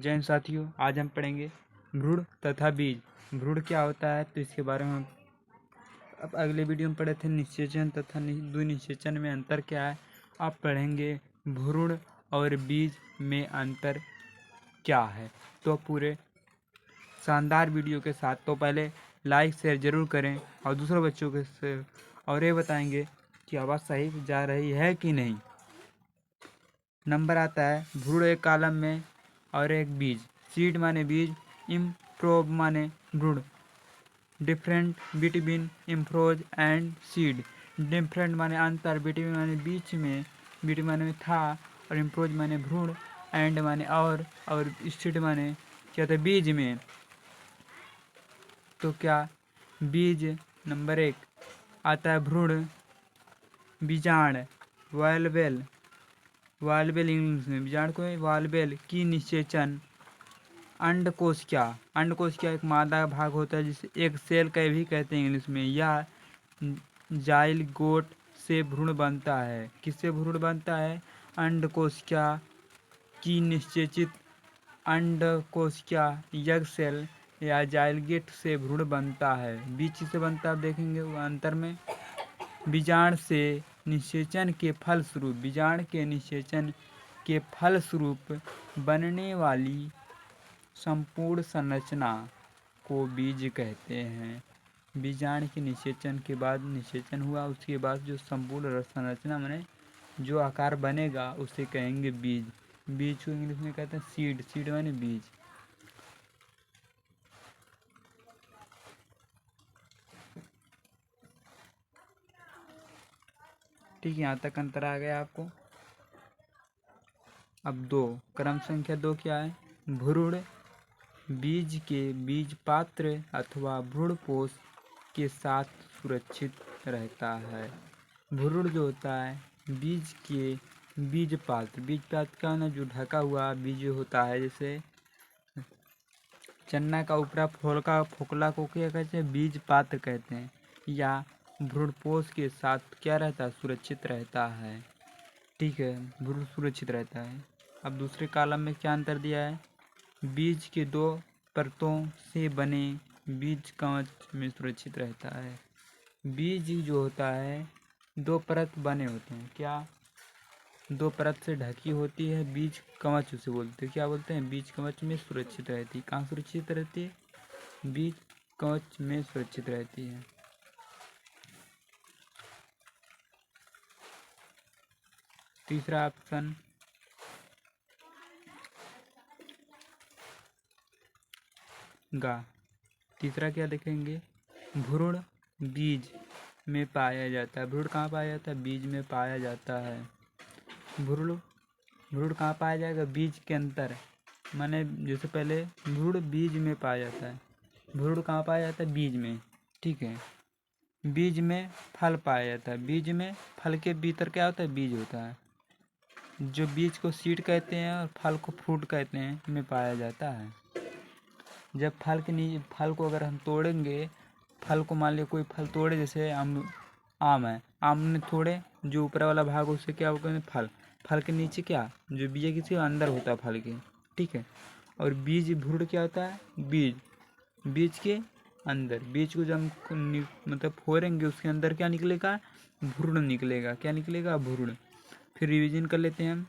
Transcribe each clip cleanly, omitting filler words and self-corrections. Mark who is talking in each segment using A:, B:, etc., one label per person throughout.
A: जय हिंद साथियों, आज हम पढ़ेंगे भ्रूण तथा बीज। भ्रूण क्या होता है तो इसके बारे में अब अगले वीडियो में पढ़े थे। निषेचन तथा द्विनिषेचन में अंतर क्या है, आप पढ़ेंगे भ्रूण और बीज में अंतर क्या है। तो पूरे शानदार वीडियो के साथ तो पहले लाइक शेयर जरूर करें और दूसरे बच्चों के से और ये बताएंगे कि आवाज़ सही जा रही है कि नहीं। नंबर आता है भ्रूण एक कॉलम में और एक बीज। सीड माने बीज, इम्प्रोब माने भ्रूण। Different between embryo and seed. Different माने अंतर, बिटवीन माने बीच में, बिटवीन माने था और इम्प्रोज माने भ्रूण, एंड माने और सीड माने क्या होता है बीज में। तो क्या बीज नंबर एक आता है भ्रूण, बीजांड, वाल्वेल। वाल्वेल इंग्लिश में बीजांड को वाल्वेल की निषेचन। अंडकोश क्या एक मादा भाग होता है जिसे एक सेल का भी कहते हैं इंग्लिश में। यह जाइलगोट से भ्रूण बनता है। किससे भ्रूण बनता है? अंडकोशिका की निषेचित अंडकोशिका यज्ञ सेल या जाइलगेट से भ्रूण बनता है। बीज से बनता है, आप देखेंगे वो अंतर में। बीजांड से निषेचन के फलस्वरूप, बीजांड के निषेचन के फलस्वरूप बनने वाली संपूर्ण संरचना को बीज कहते हैं। बीजांड के निषेचन के बाद निषेचन हुआ, उसके बाद जो संपूर्ण संरचना माने जो आकार बनेगा उसे कहेंगे बीज। बीज को इंग्लिश में कहते हैं सीड। सीड माने बीज। ठीक है, यहाँ तक अंतर आ गया आपको। अब दो, क्रम संख्या 2 क्या है? भ्रूण बीज के बीज पात्र अथवा भ्रूणपोष के साथ सुरक्षित रहता है। भ्रूण जो होता है बीज के बीज पात्र का ना जो ढका हुआ बीज होता है, जैसे चन्ना का ऊपरा फोकला को क्या कहते हैं? बीज पात्र कहते हैं। या भ्रूणपोष के साथ क्या रहता है? सुरक्षित रहता है। ठीक है, भ्रूण सुरक्षित रहता है। अब दूसरे कॉलम में क्या अंतर दिया है? बीज के दो परतों से बने बीज कवच में सुरक्षित रहता है। बीज जो होता है दो परत बने होते हैं। क्या? दो परत से ढकी होती है, बीज कवच उसे बोलते हैं। क्या बोलते हैं? बीज कवच में सुरक्षित रहती है। कहाँ सुरक्षित रहती है? बीज कवच में सुरक्षित रहती है। तीसरा ऑप्शन गा। तीसरा क्या देखेंगे? भ्रूण बीज में पाया जाता है। भ्रूण कहाँ पाया जाता है? बीज में पाया जाता है। भ्रूण कहाँ पाया जाएगा? बीज के अंदर। माने जैसे पहले भ्रूण बीज में पाया जाता है। भ्रूण कहाँ पाया जाता है? बीज में। ठीक है, बीज में फल पाया जाता है। बीज में फल के भीतर क्या होता है? बीज होता है। जो बीज को सीड कहते हैं और फल को फ्रूट कहते हैं में पाया जाता है। जब फल को अगर हम तोड़ेंगे, फल को मान लिया कोई फल तोड़े, जैसे आम है, आम ने तोड़े, जो ऊपर वाला भाग उसे क्या होगा? फल के नीचे क्या जो बीज है किसी अंदर होता है फल के। ठीक है, और बीज भ्रूण क्या होता है? बीज के अंदर। बीज को जब हम मतलब फोड़ेंगे, उसके अंदर क्या निकलेगा? भ्रूण निकलेगा। क्या निकलेगा? भ्रूण। फिर रिवीजन कर लेते हैं हम।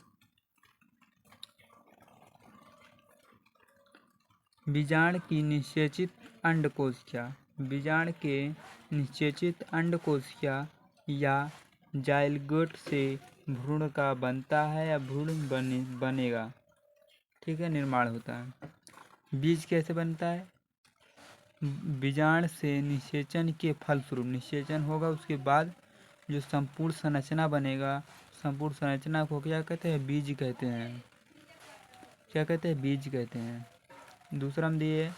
A: बीजांड की निषेचित अंडकोशिका। बीजांड के निषेचित अंडकोशिका या जाइलगोट से भ्रूण का बनता है या भ्रूण बनेगा। ठीक है, निर्माण होता है। बीज कैसे बनता है? बीजांड से निषेचन के फलस्वरूप, निषेचन होगा उसके बाद जो संपूर्ण संरचना बनेगा, संपूर्ण संरचना को क्या कहते हैं? बीज कहते हैं। क्या कहते हैं? बीज कहते हैं। दूसरा हम दिए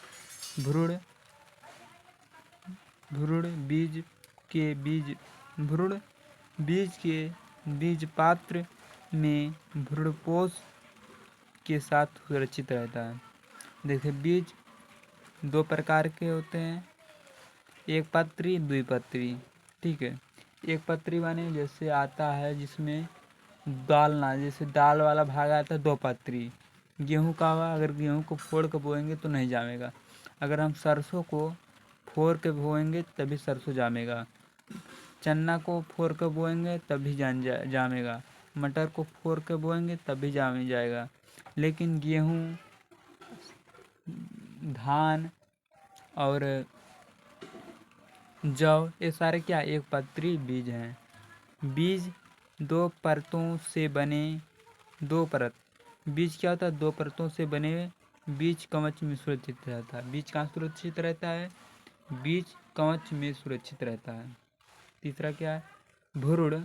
A: भ्रूण बीज के भ्रूण बीज के बीज पात्र में भ्रूणपोष के साथ सुरक्षित रहता है। देखिए, बीज दो प्रकार के होते हैं, एक पत्री, द्विपत्री। ठीक है, एक पत्री माने जैसे आता है जिसमें दाल ना, जैसे दाल वाला भाग आता है दो पत्री। गेहूँ का हुआ, अगर गेहूँ को फोड़ के बोएंगे तो नहीं जामेगा। अगर हम सरसों को फोड़ के बोएंगे तभी सरसों जामेगा। चना को फोड़ के बोएंगे तभी जामेगा। मटर को फोड़ के बोएंगे तभी जाम जाएगा। लेकिन गेहूँ, धान और जौ ये सारे क्या एक पत्री बीज हैं। बीज दो परतों से बने, दो परत बीज क्या होता है? दो परतों से बने हुए बीज कवच में सुरक्षित रहता है। बीज कहाँ सुरक्षित रहता है? बीज कवच में सुरक्षित रहता है। तीसरा क्या है? भ्रूण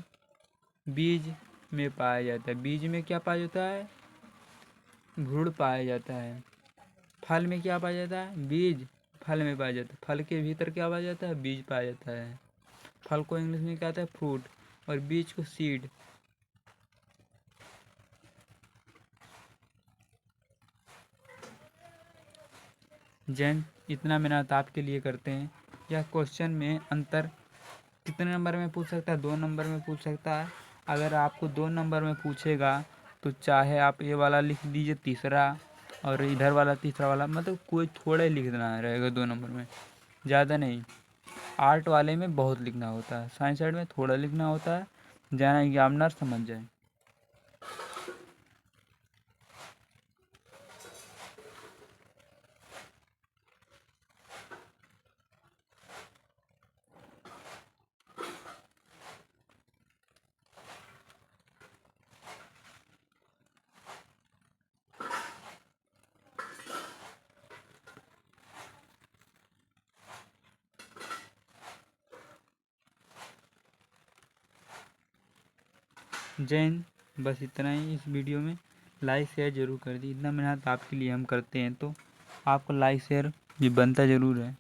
A: बीज में पाया जाता है। बीज में क्या पाया जाता है? भ्रूण पाया जाता है। फल में क्या पाया जाता है? बीज फल में पाया जाता है। फल के भीतर क्या पाया जाता है? बीज पाया जाता है। फल को इंग्लिश में क्या कहते हैं? फ्रूट। और बीज को सीड। जैन इतना मेहनत आपके लिए करते हैं। यह क्वेश्चन में अंतर कितने नंबर में पूछ सकता है? 2 नंबर में पूछ सकता है। अगर आपको 2 नंबर में पूछेगा तो चाहे आप ये वाला लिख दीजिए तीसरा, और इधर वाला तीसरा वाला, मतलब कोई थोड़ा ही लिख देना रहेगा 2 नंबर में, ज़्यादा नहीं। आर्ट वाले में बहुत लिखना होता है, साइंस साइड में थोड़ा लिखना होता है, जाना एग्जामिनर समझ जाए। जैन बस इतना ही इस वीडियो में। लाइक शेयर ज़रूर कर दी। इतना मेहनत आपके लिए हम करते हैं तो आपको लाइक शेयर भी बनता ज़रूर है।